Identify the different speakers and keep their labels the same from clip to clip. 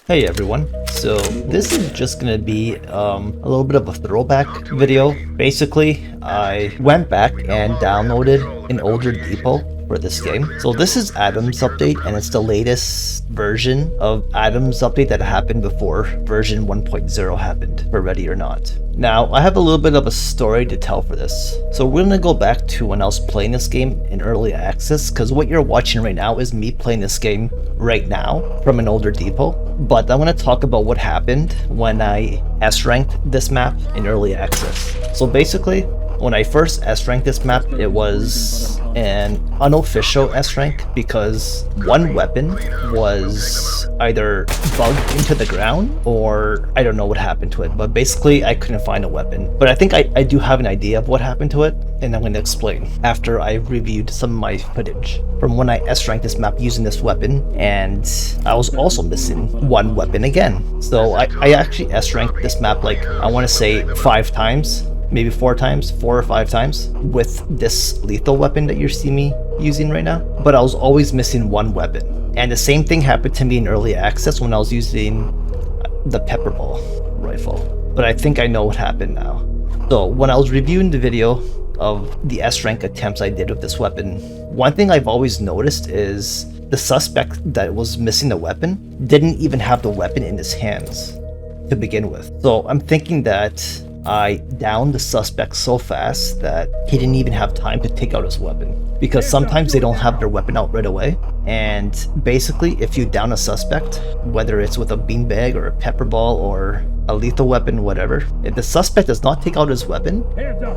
Speaker 1: Hey everyone, so this is just gonna be a little bit of a throwback video. Basically, I went back and downloaded an older depot for this game. So this is Adam's update, and it's the latest version of Adam's update that happened before version 1.0 happened for Ready or Not. Now, I have a little bit of a story to tell for this. So we're gonna go back to when I was playing this game in early access, because what you're watching right now is me playing this game right now from an older depot. But I want to talk about what happened when I S-ranked this map in early access. So basically, when I first S-ranked this map, it was an unofficial S-rank because one weapon was either bugged into the ground or I don't know what happened to it, but basically I couldn't find a weapon. But I think I do have an idea of what happened to it, and I'm going to explain after I've reviewed some of my footage from when I S-ranked this map using this weapon, and I was also missing one weapon again. So I actually S-ranked this map like, I want to say 5 times. Maybe 4 or 5 times with this lethal weapon that you see me using right now, but I was always missing one weapon. And the same thing happened to me in early access when I was using the pepper ball rifle, but I think I know what happened now. So when I was reviewing the video of the S-rank attempts I did with this weapon, one thing I've always noticed is the suspect that was missing the weapon didn't even have the weapon in his hands to begin with. So I'm thinking that I downed the suspect so fast that he didn't even have time to take out his weapon, because sometimes they don't have their weapon out right away. And basically, if you down a suspect, whether it's with a beanbag or a pepper ball or a lethal weapon, whatever, if the suspect does not take out his weapon,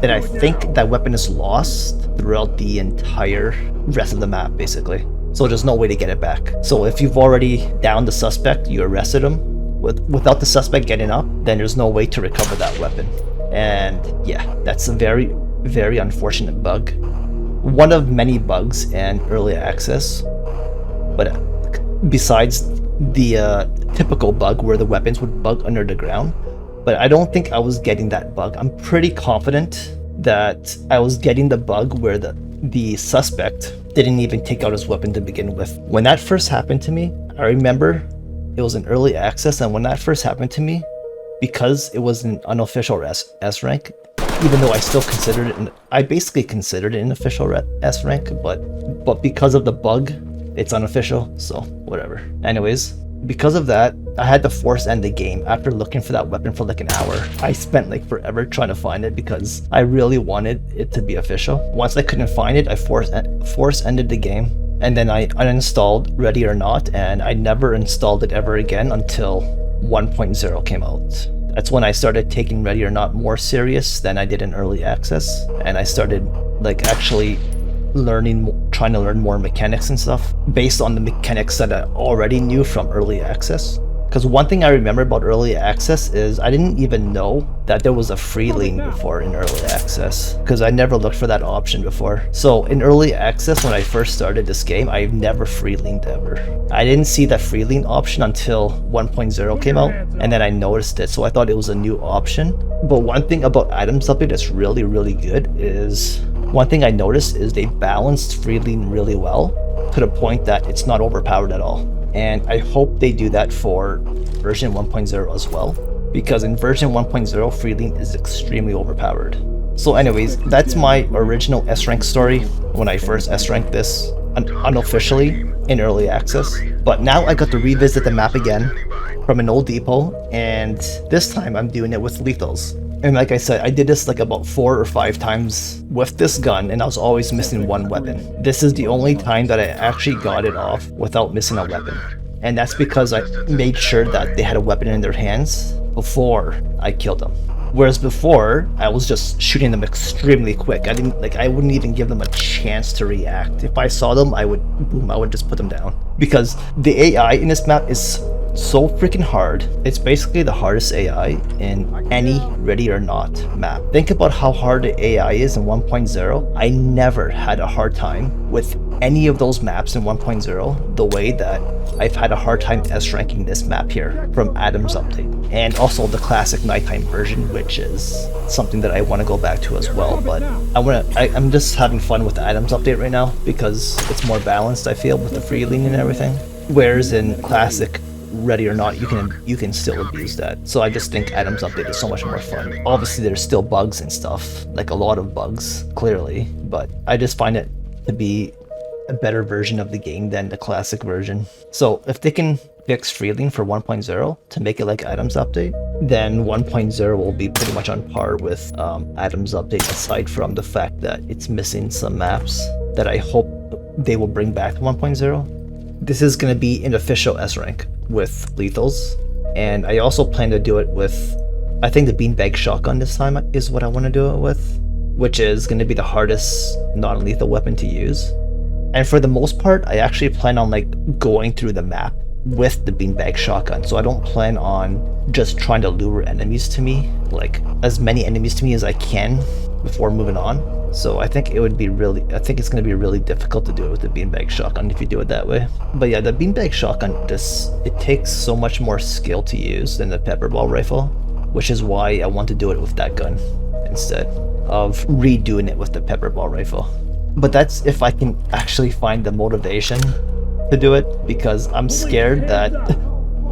Speaker 1: then I think that weapon is lost throughout the entire rest of the map, basically. So there's no way to get it back. So if you've already downed the suspect, you arrested him, without the suspect getting up, then there's no way to recover that weapon. And yeah, that's a very, very unfortunate bug. One of many bugs in early access, but besides the typical bug where the weapons would bug under the ground, but I don't think I was getting that bug. I'm pretty confident that I was getting the bug where the suspect didn't even take out his weapon to begin with. When that first happened to me, I remember it was an early access, and when that first happened to me, because it was an unofficial S rank, even though I still considered it, I basically considered it an official S rank, but because of the bug, it's unofficial, so whatever. Anyways, because of that, I had to force end the game after looking for that weapon for like an hour. I spent like forever trying to find it because I really wanted it to be official. Once I couldn't find it, I force ended the game. And then I uninstalled Ready or Not, and I never installed it ever again until 1.0 came out. That's when I started taking Ready or Not more serious than I did in early access, and I started like actually trying to learn more mechanics and stuff based on the mechanics that I already knew from early access. Because one thing I remember about early access is I didn't even know that there was a free lean before in early access, because I never looked for that option before. So in early access, when I first started this game, I've never free leaned ever. I didn't see that free lean option until 1.0 came out, and then I noticed it, so I thought it was a new option. But one thing about Adam's update that's really, really good is, one thing I noticed is they balanced free lean really well to the point that it's not overpowered at all. And I hope they do that for version 1.0 as well, because in version 1.0, free lean is extremely overpowered. So anyways, that's my original S-rank story when I first S-ranked this unofficially in early access. But now I got to revisit the map again from an old depot, and this time I'm doing it with lethals. And like I said, I did this like about 4 or 5 times with this gun, and I was always missing one weapon. This is the only time that I actually got it off without missing a weapon. And that's because I made sure that they had a weapon in their hands before I killed them. Whereas before, I was just shooting them extremely quick. I wouldn't even give them a chance to react. If I saw them, I would just put them down. Because the AI in this map is so freaking hard. It's basically the hardest AI in any Ready or Not map. Think about how hard the AI is in 1.0. I never had a hard time with any of those maps in 1.0 the way that I've had a hard time S-ranking this map here from Adam's update. And also the classic nighttime version, which is something that I want to go back to as well. But I'm just having fun with Adam's update right now because it's more balanced, I feel, with the free lean and everything. Whereas in classic Ready or Not, you can still abuse that. So I just think items update is so much more fun. Obviously there's still bugs and stuff, like a lot of bugs, clearly, but I just find it to be a better version of the game than the classic version. So if they can fix Freeling for 1.0 to make it like items update, then 1.0 will be pretty much on par with items update, aside from the fact that it's missing some maps that I hope they will bring back to 1.0. This is going to be an official S rank with lethals, and I also plan to do it with, I think the beanbag shotgun this time is what I want to do it with, which is going to be the hardest non-lethal weapon to use. And for the most part, I actually plan on like going through the map with the beanbag shotgun. So I don't plan on just trying to lure enemies to me, like as many enemies to me as I can before moving on. So I think it's going to be really difficult to do it with the beanbag shotgun if you do it that way. But yeah, the beanbag shotgun, it takes so much more skill to use than the pepperball rifle, which is why I want to do it with that gun instead of redoing it with the pepperball rifle. But that's if I can actually find the motivation to do it, because I'm scared that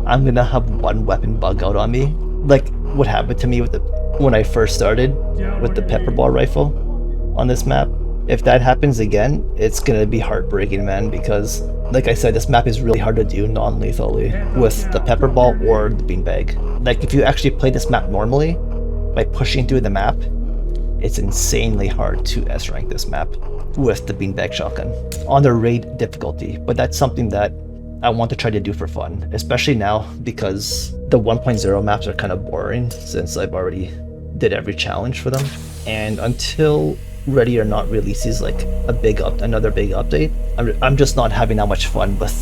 Speaker 1: I'm gonna have one weapon bug out on me, like what happened to me when I first started with the pepperball rifle on this map. If that happens again, it's gonna be heartbreaking, man, because like I said, this map is really hard to do non-lethally with the pepperball or the beanbag. Like if you actually play this map normally, by pushing through the map, it's insanely hard to S rank this map with the beanbag shotgun on the raid difficulty. But that's something that I want to try to do for fun, especially now because the 1.0 maps are kind of boring since I've already did every challenge for them. And until Ready or Not releases like another big update, I'm just not having that much fun with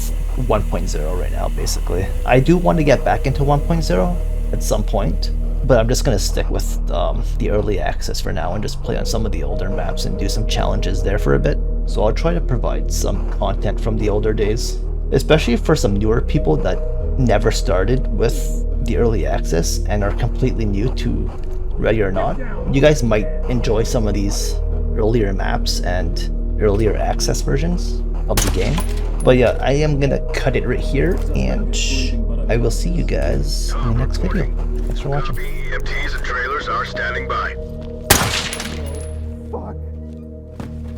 Speaker 1: 1.0 right now. Basically, I do want to get back into 1.0 at some point, but I'm just going to stick with the early access for now and just play on some of the older maps and do some challenges there for a bit. So I'll try to provide some content from the older days, especially for some newer people that never started with the early access and are completely new to Ready or Not. You guys might enjoy some of these earlier maps and earlier access versions of the game. But yeah, I am going to cut it right here, and I will see you guys in the next video. Thanks for watching.
Speaker 2: EMTs and trailers are standing by.
Speaker 3: Fuck.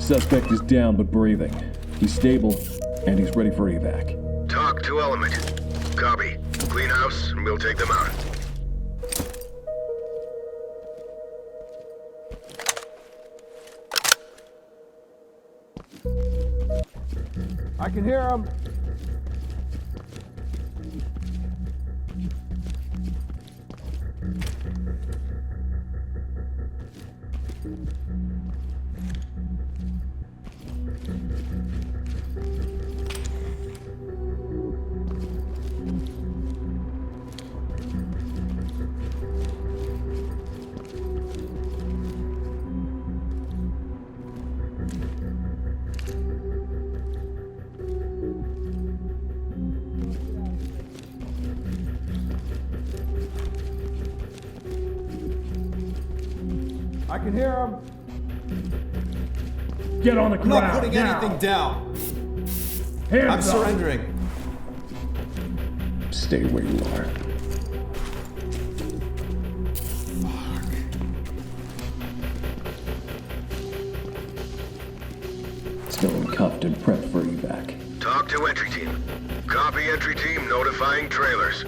Speaker 3: Suspect is down but breathing. He's stable, and he's ready for evac.
Speaker 2: Talk to element. Copy. Clean house, and we'll take them out.
Speaker 3: I can hear him. I can hear him.
Speaker 4: Get on the ground.
Speaker 5: I'm not putting anything down.
Speaker 4: Hands
Speaker 5: I'm
Speaker 4: up.
Speaker 5: surrendering.
Speaker 3: Stay where you are. Still cuffed and prepped for evac.
Speaker 2: Talk to entry team. Copy entry team notifying trailers.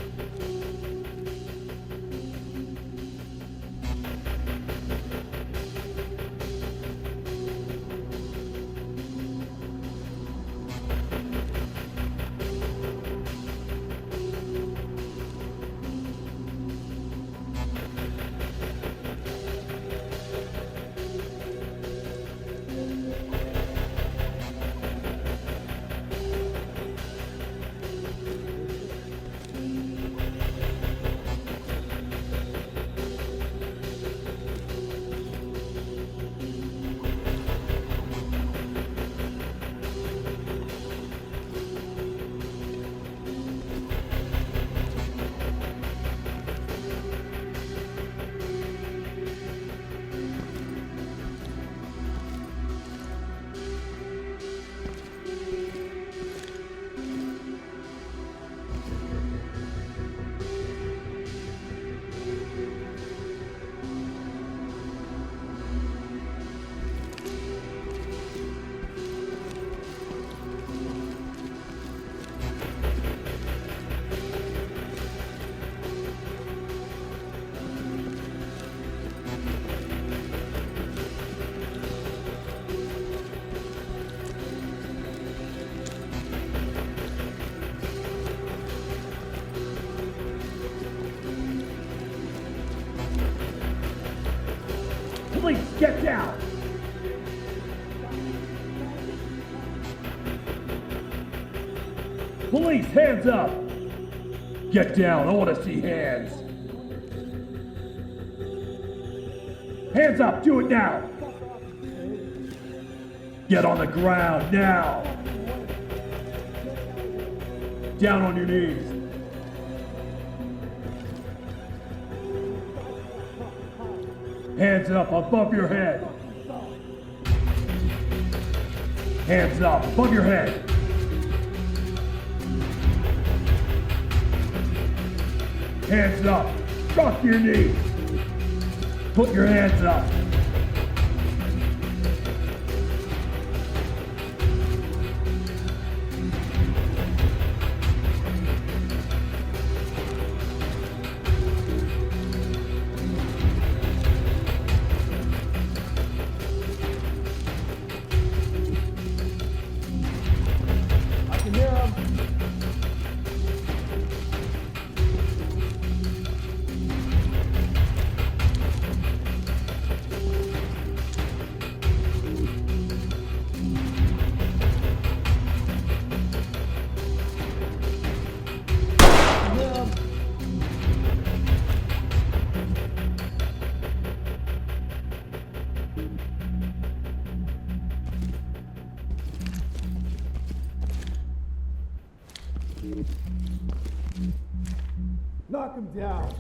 Speaker 4: Police, get down! Police, hands up! Get down, I want to see hands. Hands up, do it now! Get on the ground, now! Down on your knees. Hands up above your head. Hands up above your head. Hands up. Drop to your knees. Put your hands up. I can hear him. Knock him down.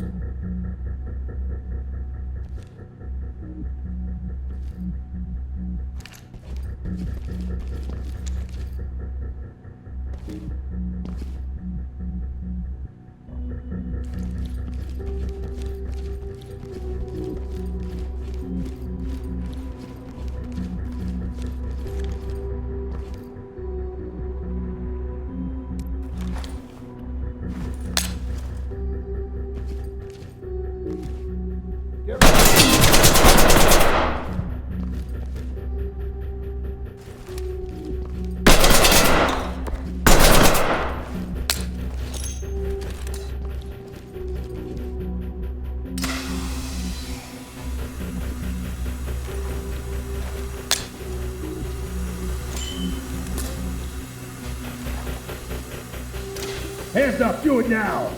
Speaker 4: Hands up, do it now!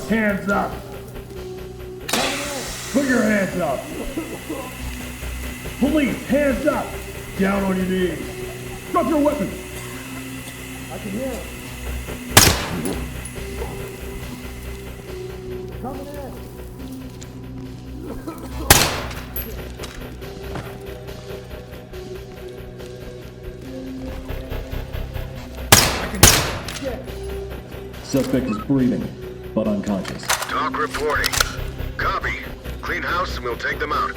Speaker 4: Hands up! Put your hands up! Police, hands up! Down on your knees! Drop your weapon! I can hear him. Coming in!
Speaker 3: Suspect is breathing, but unconscious.
Speaker 2: Talk reporting. Copy. Clean house and we'll take them out.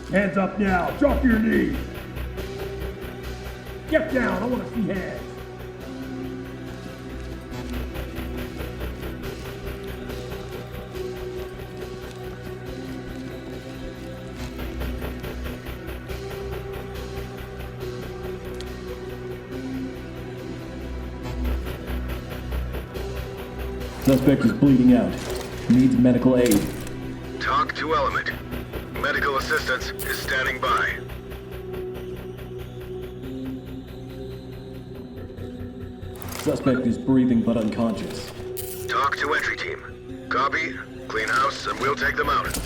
Speaker 4: Hands up now, drop to your knees! Get down, I want to see hands!
Speaker 3: Suspect is bleeding out. Needs medical aid.
Speaker 2: Talk to Element. Medical assistance is standing by.
Speaker 3: Suspect is breathing but unconscious.
Speaker 2: Talk to entry team. Copy. Clean house and we'll take them out.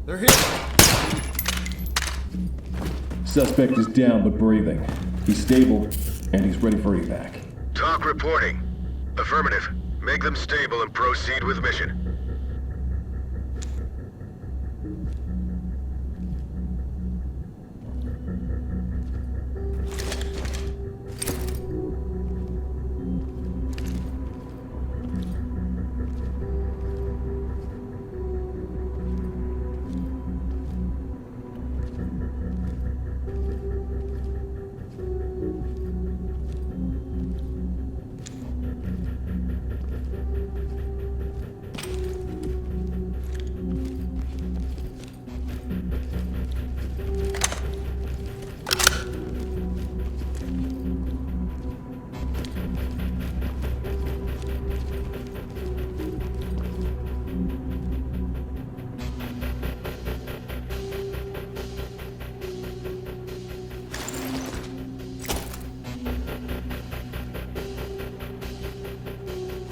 Speaker 5: They're here!
Speaker 3: Suspect is down but breathing. He's stable, and he's ready for evac.
Speaker 2: Talk reporting. Affirmative. Make them stable and proceed with mission.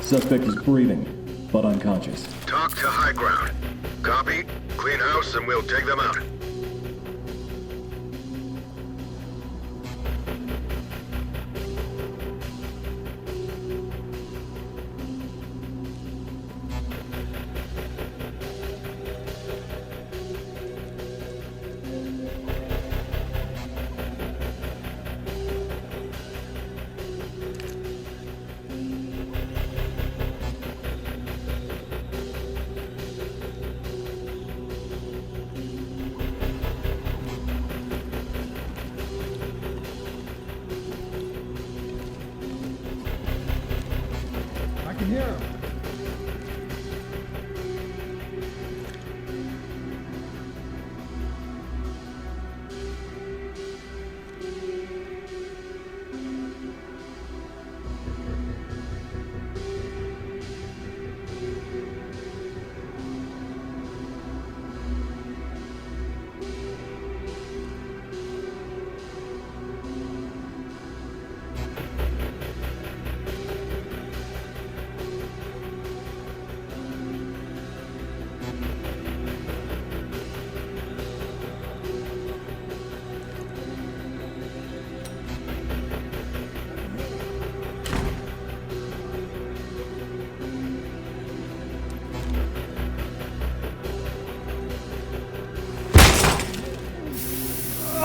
Speaker 3: Suspect is breathing, but unconscious.
Speaker 2: Talk to high ground. Copy. Clean house and we'll take them out.
Speaker 4: I can hear him.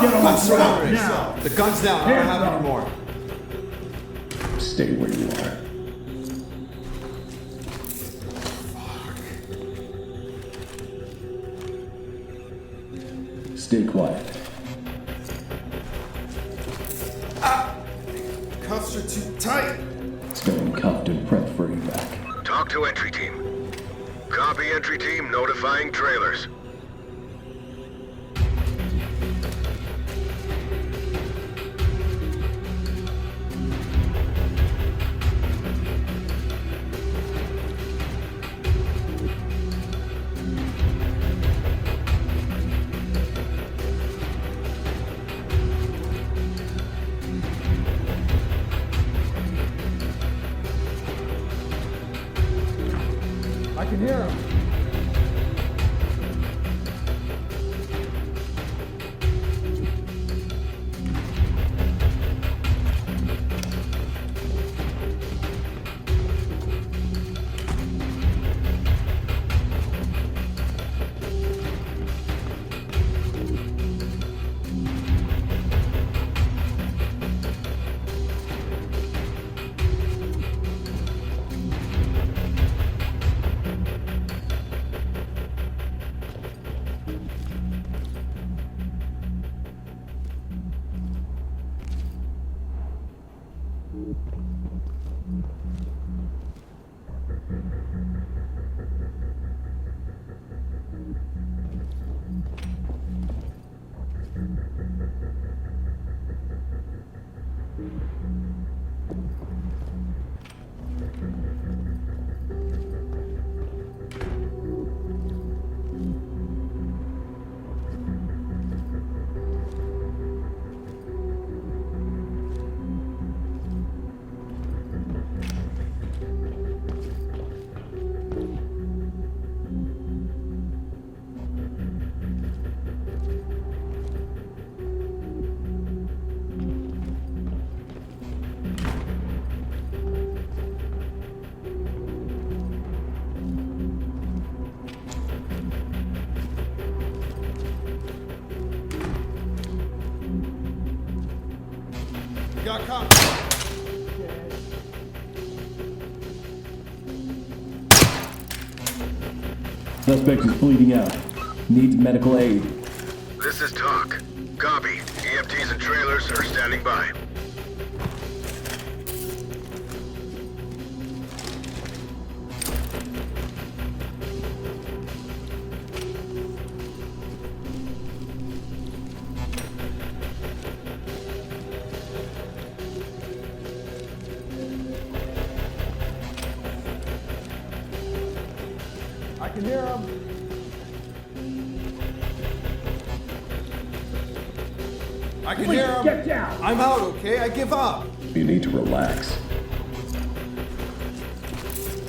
Speaker 4: Get on the ground now!
Speaker 5: The gun's down, I don't have any more.
Speaker 3: Stay where you are. Stay quiet.
Speaker 5: Cuffs are too tight.
Speaker 3: Staying cuffed and prepped for evac.
Speaker 2: Talk to entry team. Copy entry team notifying trailers.
Speaker 4: I can hear him.
Speaker 5: got contact.
Speaker 3: Suspect is bleeding out. Needs medical aid.
Speaker 2: This is TOC. Copy. EMTs and trailers are standing by.
Speaker 4: I can hear him.
Speaker 5: I can hear him.
Speaker 4: Get down.
Speaker 5: I'm out, okay? I give up.
Speaker 3: You need to relax.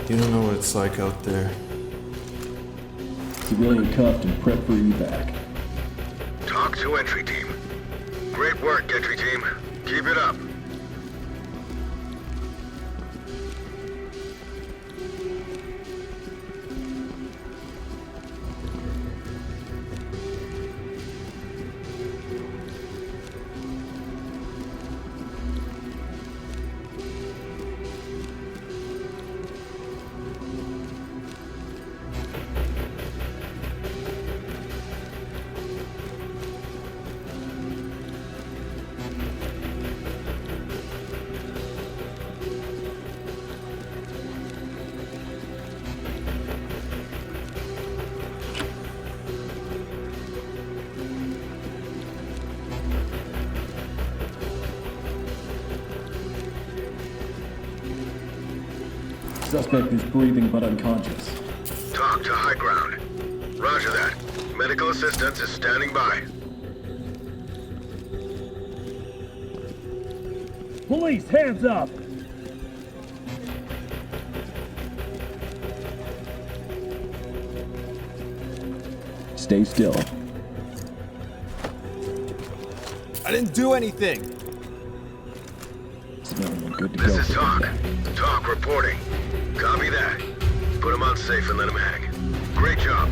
Speaker 5: You don't know what it's like out there.
Speaker 3: Civilian cuffed and prepped for evac.
Speaker 2: TOC to entry team. Great work, entry team. Keep it up.
Speaker 3: Suspect is breathing but unconscious.
Speaker 2: TOC to high ground. Roger that. Medical assistance is standing by.
Speaker 4: Police, hands up.
Speaker 3: Stay still.
Speaker 5: I didn't do anything.
Speaker 3: Civilian good to go.
Speaker 2: This is
Speaker 3: for
Speaker 2: TOC.
Speaker 3: evac.
Speaker 2: TOC reporting. Copy that. Put him on safe and let him hang. Great job.